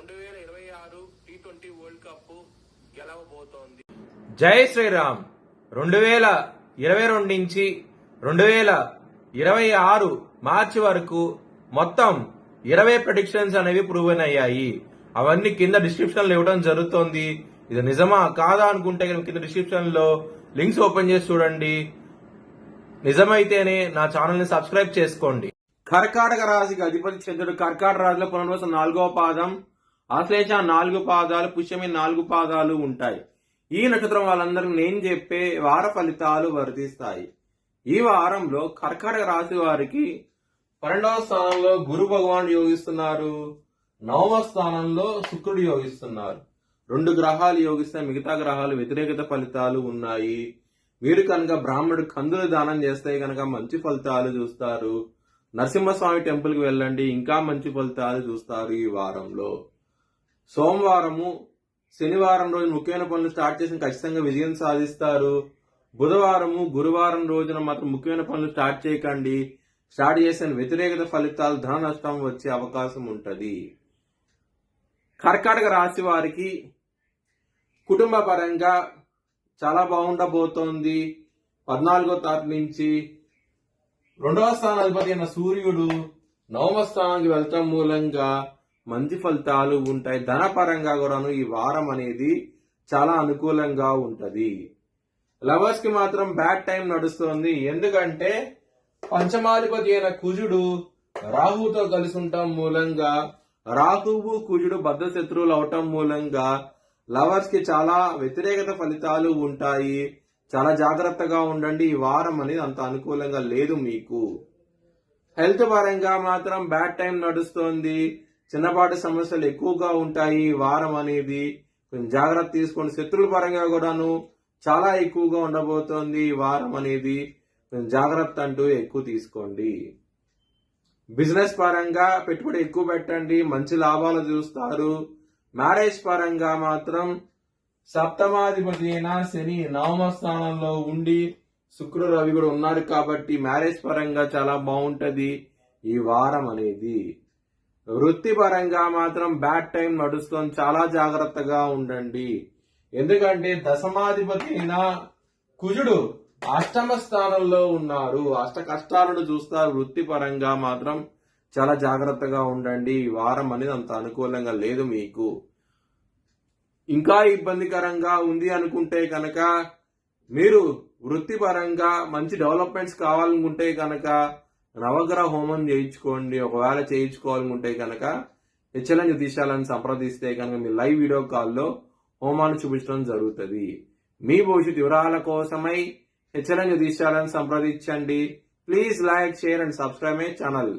2026 T20 world cup గెలవబోతోంది. జై శ్రీరామ్. 2022 నుంచి 2026 మార్చి వరకు మొత్తం 20 ప్రెడిక్షన్స్ అనేవి ప్రూవెన్ అయ్యాయి. అవన్నీ కింద డిస్క్రిప్షన్ లో ఇవ్వడం జరుగుతోంది. ఇది నిజమా కాదా అనుకుంటే కింద డిస్క్రిప్షన్ లో లింక్స్ ఓపెన్ చేసి చూడండి. నిజమైతేనే నా ఛానల్ ని సబ్స్క్రైబ్ చేసుకోండి. కర్కాటక రాశికి అధిపతి చంద్రుడు కర్కాటక రాశిలో పునర్వసం 4వ పాదం, ఆశ్లేష 4 పాదాలు, పుష్యమి 4 పాదాలు ఉంటాయి. ఈ నక్షత్రం వాళ్ళందరికీ నేను చెప్పే వార ఫలితాలు వర్తిస్తాయి. ఈ వారంలో కర్కాటక రాశి వారికి 12వ స్థానంలో గురు భగవానుడు యోగిస్తున్నారు, 9వ స్థానంలో శుక్రుడు యోగిస్తున్నారు. 2 గ్రహాలు యోగిస్తే మిగతా గ్రహాలు వ్యతిరేకత ఫలితాలు ఉన్నాయి. మీరు కనుక బ్రాహ్మణుడు కందులు దానం చేస్తే కనుక మంచి ఫలితాలు చూస్తారు. నరసింహస్వామి టెంపుల్ కి వెళ్ళండి, ఇంకా మంచి ఫలితాలు చూస్తారు. ఈ వారంలో సోమవారము, శనివారం రోజు ముఖ్యమైన పనులు స్టార్ట్ చేసి ఖచ్చితంగా విజయం సాధిస్తారు. బుధవారము, గురువారం రోజున మాత్రం ముఖ్యమైన పనులు స్టార్ట్ చేయకండి. స్టార్ట్ చేసిన వ్యతిరేకత ఫలితాలు, ధన నష్టం వచ్చే అవకాశం ఉంటది. కర్కాటక రాశి వారికి కుటుంబ పరంగా చాలా బాగుండబోతోంది. 14వ తారీఖు నుంచి 2వ స్థానాధిపతి అయిన సూర్యుడు 9వ స్థానానికి వెళ్తాం మూలంగా మంచి ఫలితాలు ఉంటాయి. ధనపరంగా కూడాను ఈ వారం అనేది చాలా అనుకూలంగా ఉంటది. లవర్స్ కి మాత్రం బ్యాడ్ టైం నడుస్తోంది. ఎందుకంటే పంచమాధిపతి అయిన కుజుడు రాహుతో కలిసి ఉండటం మూలంగా, రాహువు కుజుడు బద్ధ శత్రువులు అవటం మూలంగా లవర్స్ కి చాలా వ్యతిరేకత ఫలితాలు ఉంటాయి. చాలా జాగ్రత్తగా ఉండండి. ఈ వారం అనేది అంత అనుకూలంగా లేదు మీకు. హెల్త్ పరంగా మాత్రం బ్యాడ్ టైం నడుస్తోంది. చిన్నపాటి సమస్యలు ఎక్కువగా ఉంటాయి. ఈ వారం అనేది కొంచెం జాగ్రత్త తీసుకోండి. శత్రువుల పరంగా కూడాను చాలా ఎక్కువగా ఉండబోతోంది. ఈ వారం అనేది కొంచెం జాగ్రత్త అంటూ ఎక్కువ తీసుకోండి. బిజినెస్ పరంగా పెట్టుబడి ఎక్కువ పెట్టండి, మంచి లాభాలు చూస్తారు. మ్యారేజ్ పరంగా మాత్రం సప్తమాధిపతి అయిన శని 9వ స్థానంలో ఉండి శుక్రుడు రవి కూడా ఉన్నారు కాబట్టి మ్యారేజ్ పరంగా చాలా బాగుంటది ఈ వారం అనేది. వృత్తి పరంగా మాత్రం బ్యాడ్ టైం నడుస్తుంది. చాలా జాగ్రత్తగా ఉండండి. ఎందుకంటే దశమాధిపతి అయిన కుజుడు 8వ స్థానంలో ఉన్నారు. అష్ట కష్టాలను చూస్తారు. వృత్తి పరంగా మాత్రం చాలా జాగ్రత్తగా ఉండండి. ఈ వారం అనేది అంత అనుకూలంగా లేదు మీకు. ఇంకా ఇబ్బందికరంగా ఉంది అనుకుంటే కనుక మీరు వృత్తిపరంగా మంచి డెవలప్మెంట్స్ కావాలనుకుంటే కనుక నవగ్రహ హోమం చేయించుకోండి. ఒకవేళ చేయించుకోవాలనుకుంటే కనుక హెచ్ఎల్ఎన్ జ్యోతిషాలను సంప్రదిస్తే కనుక మీ లైవ్ వీడియో కాల్లో హోమాన్ని చూపించడం జరుగుతుంది. మీ భవిష్యత్ వివరాల కోసమై హెచ్ఎల్ఎన్ జ్యోతిషాలను సంప్రదించండి. Please like, share and subscribe my channel.